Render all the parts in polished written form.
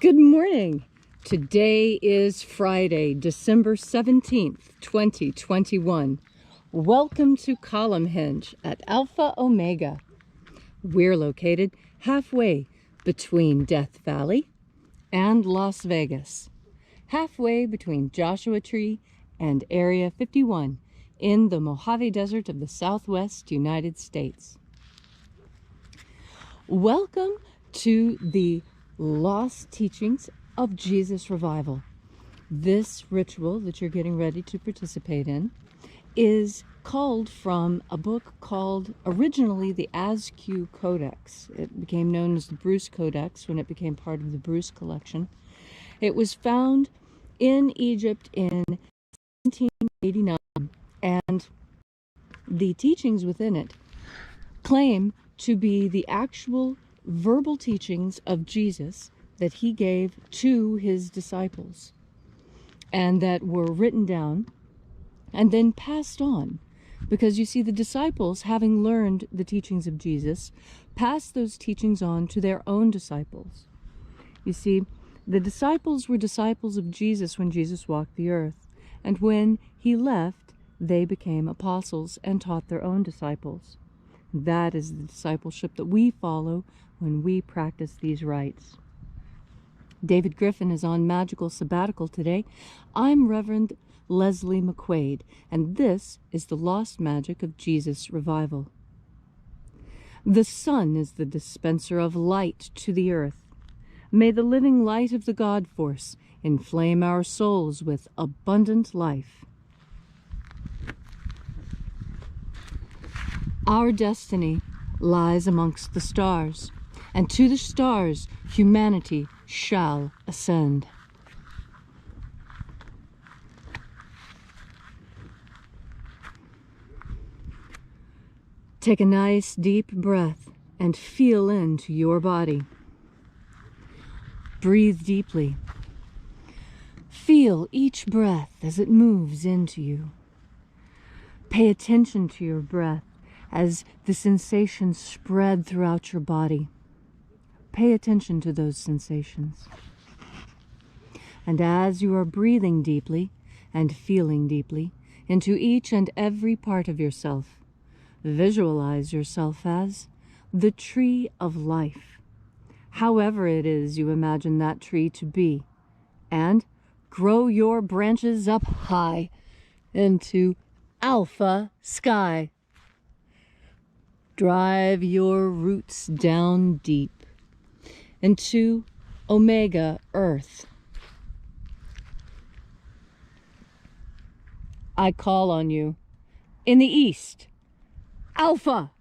Good morning. Today is Friday, December 17th, 2021. Welcome to Columnhenge at Alpha Ωmega. We're located halfway between Death Valley and Las Vegas, halfway between Joshua Tree and Area 51 in the Mojave Desert of the Southwest United States. Welcome to the Lost Teachings of Jesus Revival. This ritual that you're getting ready to participate in is culled from a book called originally the Askew Codex. It became known as the Bruce Codex when it became part of the Bruce collection. It was found in Egypt in 1789, and the teachings within it claim to be the actual verbal teachings of Jesus that he gave to his disciples, and that were written down and then passed on. Because you see, the disciples, having learned the teachings of Jesus, passed those teachings on to their own disciples. You see, the disciples were disciples of Jesus when Jesus walked the earth, and when he left, they became apostles and taught their own disciples. That is the discipleship that we follow when we practice these rites. David Griffin is on magical sabbatical today. I'm Reverend Leslie McQuade, and this is the Lost Magic of Jesus Revival. The sun is the dispenser of light to the earth. May the living light of the God Force inflame our souls with abundant life. Our destiny lies amongst the stars, and to the stars humanity shall ascend. Take a nice deep breath and feel into your body. Breathe deeply. Feel each breath as it moves into you. Pay attention to your breath as the sensations spread throughout your body. Pay attention to those sensations. And as you are breathing deeply and feeling deeply into each and every part of yourself, visualize yourself as the tree of life, however it is you imagine that tree to be, and grow your branches up high into alpha sky. Drive your roots down deep into Omega Earth. I call on you in the east, Alpha.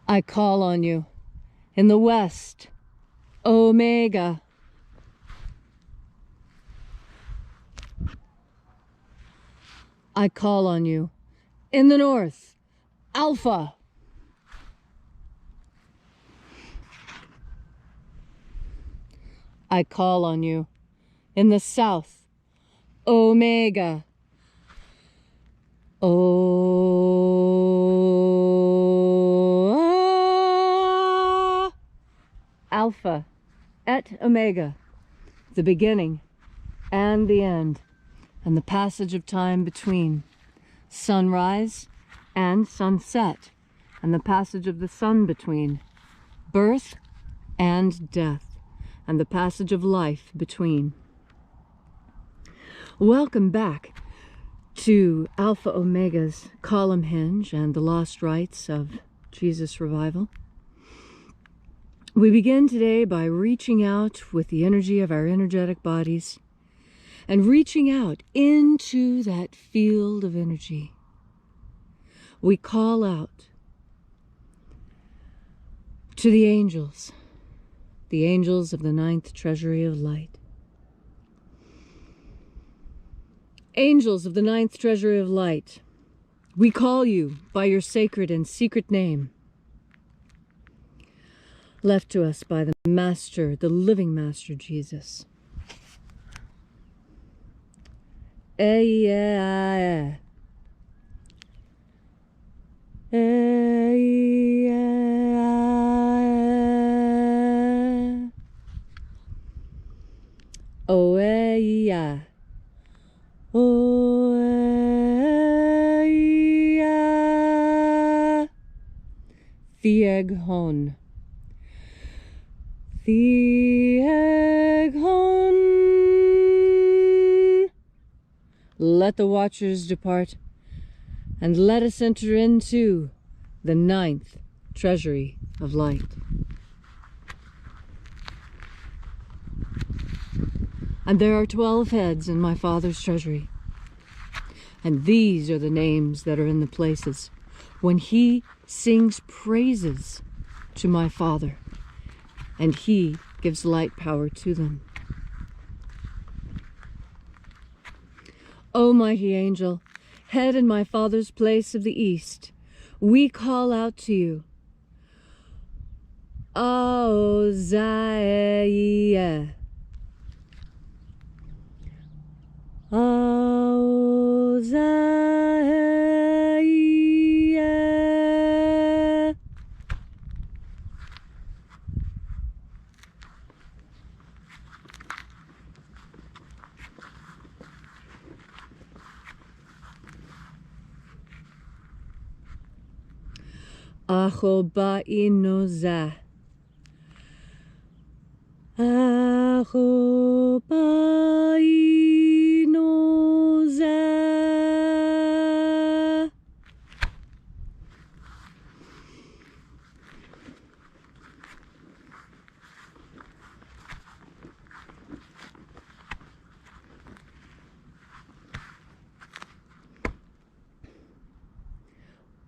I call on you in the west, Omega. I call on you in the north, Alpha. I call on you in the south, Omega. Alpha et Omega, the beginning and the end, and the passage of time between, sunrise and sunset, and the passage of the sun between, birth and death, and the passage of life between. Welcome back to Alpha Omega's Columnhenge and the Lost Rites of Jesus Revival. We begin today by reaching out with the energy of our energetic bodies and reaching out into that field of energy. We call out to the angels of the 9th Treasury of Light. Angels of the 9th Treasury of Light, we call you by your sacred and secret name, left to us by the Master, the living Master Jesus. Oeia. Oeia. Thieghon. Thieghon. Let the watchers depart, and let us enter into the 9th Treasury of Light. And there are 12 heads in my Father's treasury. And these are the names that are in the places when he sings praises to my Father, and he gives light power to them. O mighty angel, head in my Father's place of the east, we call out to you. Oziah. Oziah. Ahobainoza. Ahobainoza.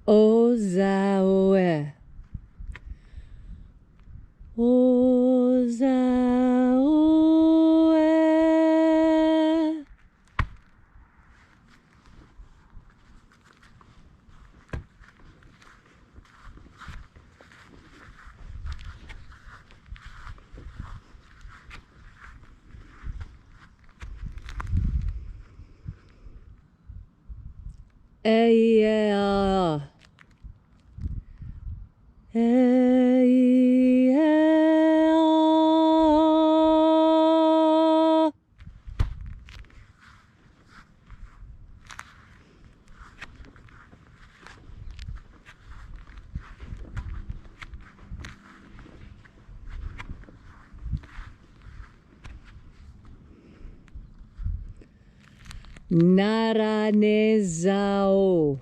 Ozaoe. Ozaoe. Eya. Eya. Naranezao.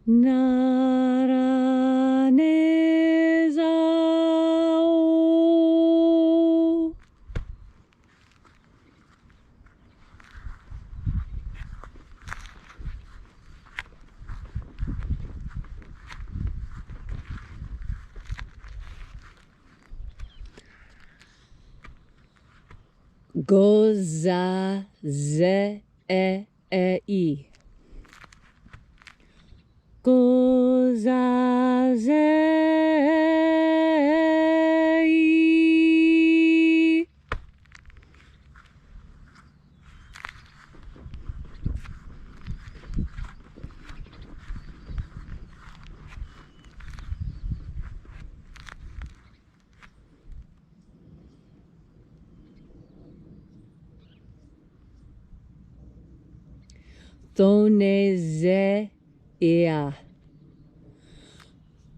Naranezao. Goza ze e i. Goza ze i. Thoneze ea.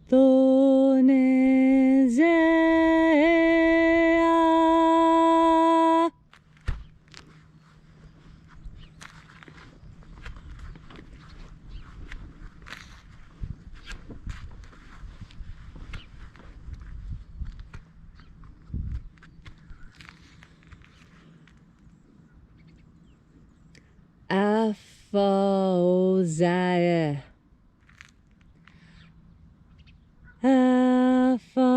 Thoneze ea. Alpha Ωmega. Alpha Ωmega.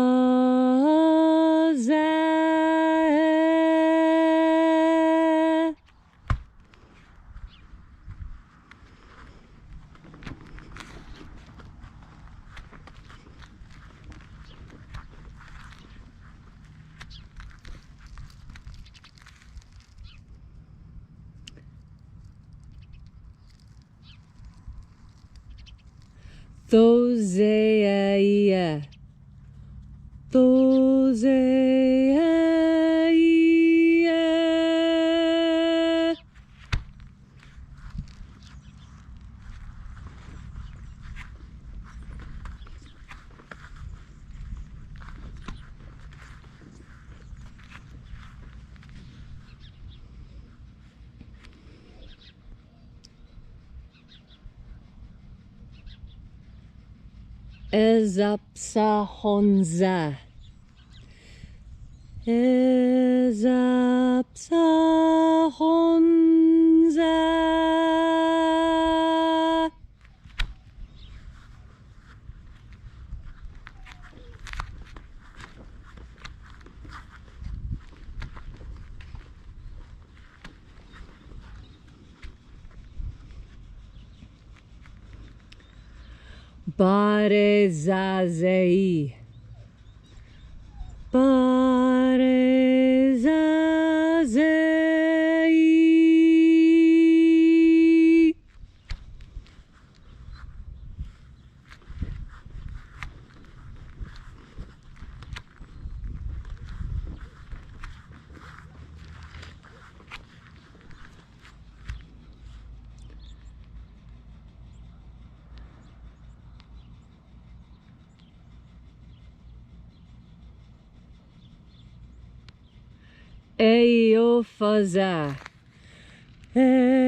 Thoseia. Thoseia. Ezapsahonza. Ezapsahonza. Barezazei. Barezazei. Eophaza. Eophaza.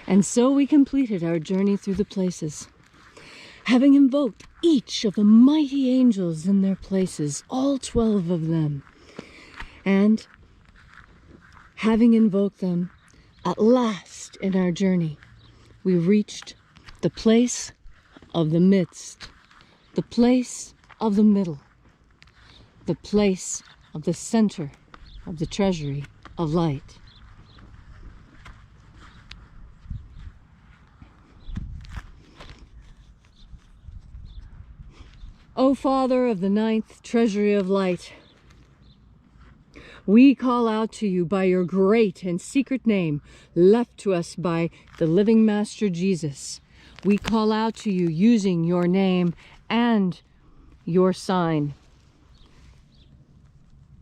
And so we completed our journey through the places, having invoked each of the mighty angels in their places, all 12 of them. And having invoked them, at last in our journey, we reached the place of the midst, the place of the middle, the place of the center of the Treasury of Light. O Father of the 9th Treasury of Light, we call out to you by your great and secret name left to us by the living Master Jesus. We call out to you using your name and your sign.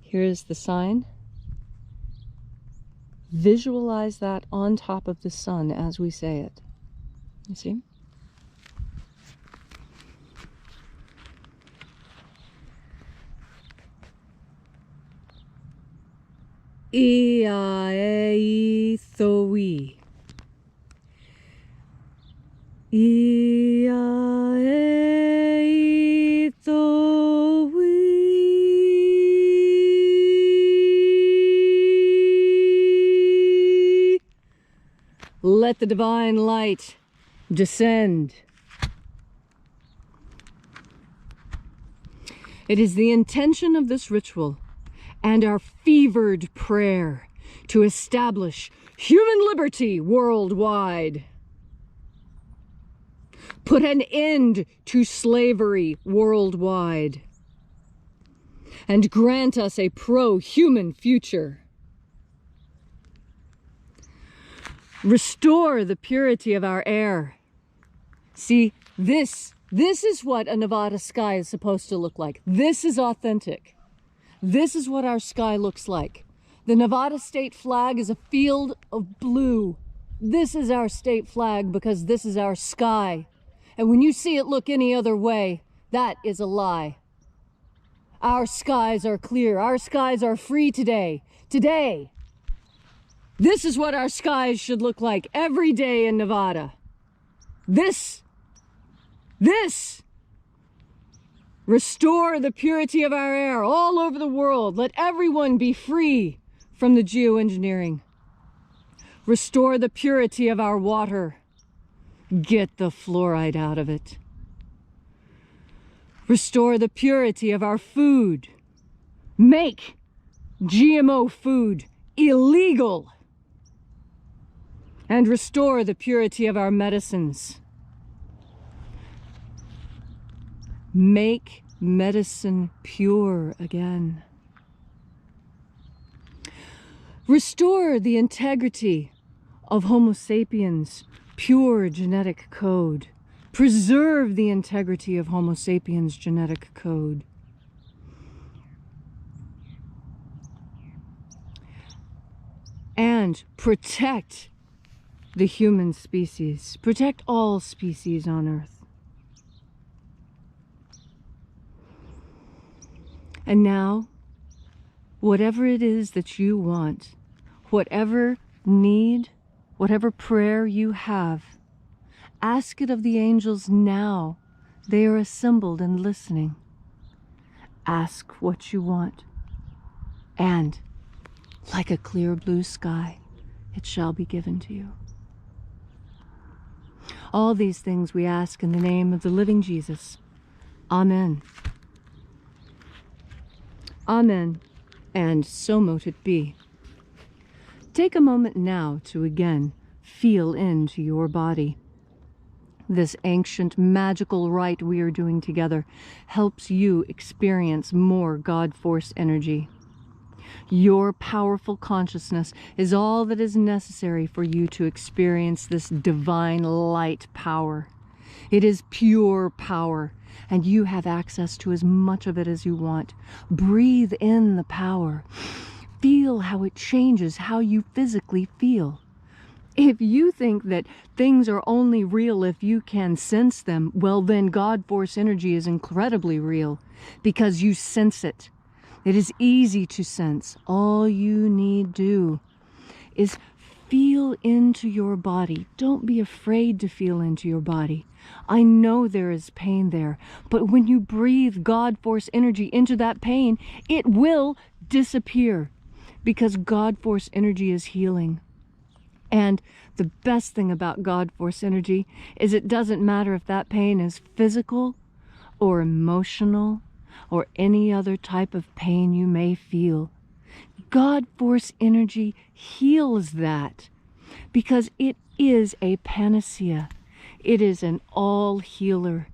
Here's the sign. Visualize that on top of the sun as we say it. You see? Iaeithoi. Iaeithoi. Let the divine light descend. It is the intention of this ritual and our fevered prayer to establish human liberty worldwide. Put an end to slavery worldwide. And grant us a pro-human future. Restore the purity of our air. See, this is what a Nevada sky is supposed to look like. This is authentic. This is what our sky looks like. The Nevada state flag is a field of blue. This is our state flag because this is our sky. And when you see it look any other way, that is a lie. Our skies are clear. Our skies are free today. Today. This is what our skies should look like every day in Nevada. This. Restore the purity of our air all over the world. Let everyone be free from the geoengineering. Restore the purity of our water. Get the fluoride out of it. Restore the purity of our food. Make GMO food illegal. And restore the purity of our medicines. Make medicine pure again. Restore the integrity of Homo sapiens' pure genetic code. Preserve the integrity of Homo sapiens' genetic code. And protect the human species. Protect all species on Earth. And now, whatever it is that you want, whatever need, whatever prayer you have, ask it of the angels now. They are assembled and listening. Ask what you want. And, like a clear blue sky, it shall be given to you. All these things we ask in the name of the living Jesus. Amen. Amen. And so mote it be. Take a moment now to again feel into your body. This ancient magical rite we are doing together helps you experience more God Force energy. Your powerful consciousness is all that is necessary for you to experience this divine light power. It is pure power, and you have access to as much of it as you want. Breathe in the power. Feel how it changes how you physically feel. If you think that things are only real if you can sense them, well then God Force energy is incredibly real because you sense it. It is easy to sense. All you need do is feel into your body. Don't be afraid to feel into your body. I know there is pain there, but when you breathe God Force energy into that pain, it will disappear because God Force energy is healing. And the best thing about God Force energy is it doesn't matter if that pain is physical or emotional or any other type of pain you may feel. God Force energy heals that because it is a panacea. It is an all healer.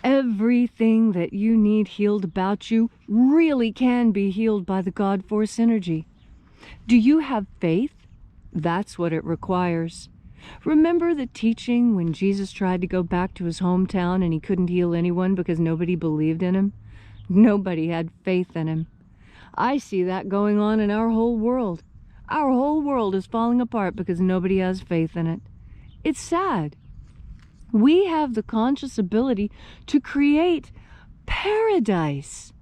Everything that you need healed about you really can be healed by the God Force energy. Do you have faith? That's what it requires. Remember the teaching when Jesus tried to go back to his hometown and he couldn't heal anyone because nobody believed in him? Nobody had faith in him. I see that going on in our whole world. Our whole world is falling apart because nobody has faith in it. It's sad. We have the conscious ability to create paradise.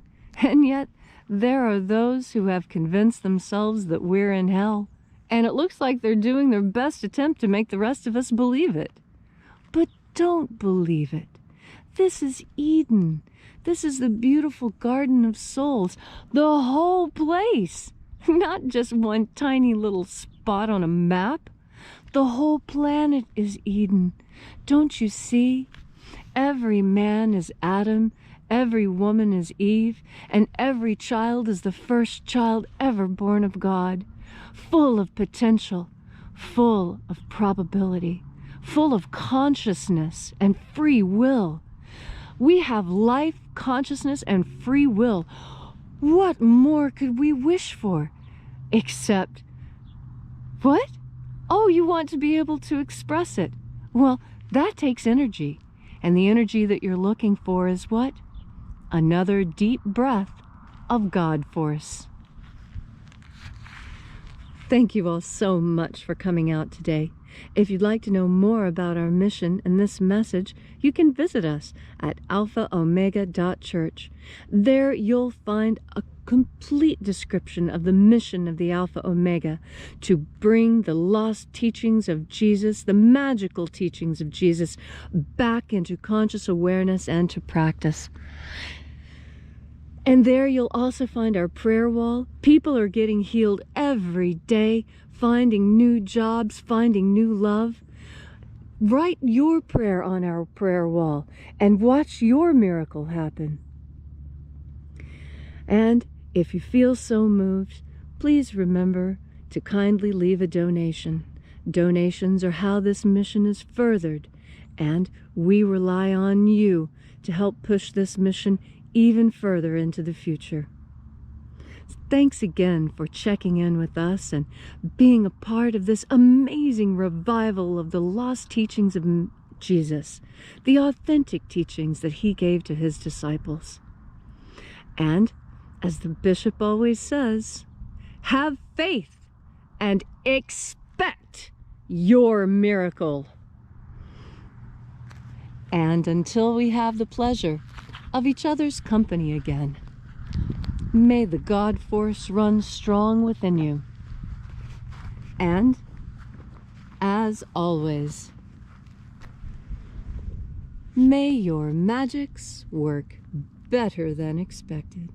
And yet, there are those who have convinced themselves that we're in hell. And it looks like they're doing their best attempt to make the rest of us believe it. But don't believe it. This is Eden. This is the beautiful Garden of Souls. The whole place. Not just one tiny little spot on a map. The whole planet is Eden. Don't you see? Every man is Adam. Every woman is Eve. And every child is the first child ever born of God. Full of potential. Full of probability. Full of consciousness and free will. We have life, consciousness, and free will. What more could we wish for? Except, what? Oh, you want to be able to express it. Well, that takes energy. And the energy that you're looking for is what? Another deep breath of God Force. Thank you all so much for coming out today. If you'd like to know more about our mission and this message, you can visit us at alphaomega.church. There you'll find a complete description of the mission of the Alpha Omega to bring the lost teachings of Jesus, the magical teachings of Jesus, back into conscious awareness and to practice. And there you'll also find our prayer wall. People are getting healed every day, finding new jobs, finding new love. Write your prayer on our prayer wall and watch your miracle happen. And if you feel so moved, please remember to kindly leave a donation. Donations are how this mission is furthered, and we rely on you to help push this mission even further into the future. Thanks again for checking in with us and being a part of this amazing revival of the lost teachings of Jesus, the authentic teachings that he gave to his disciples. And as the bishop always says, have faith and expect your miracle. And until we have the pleasure of each other's company again, may the God force run strong within you. And, as always, may your magics work better than expected.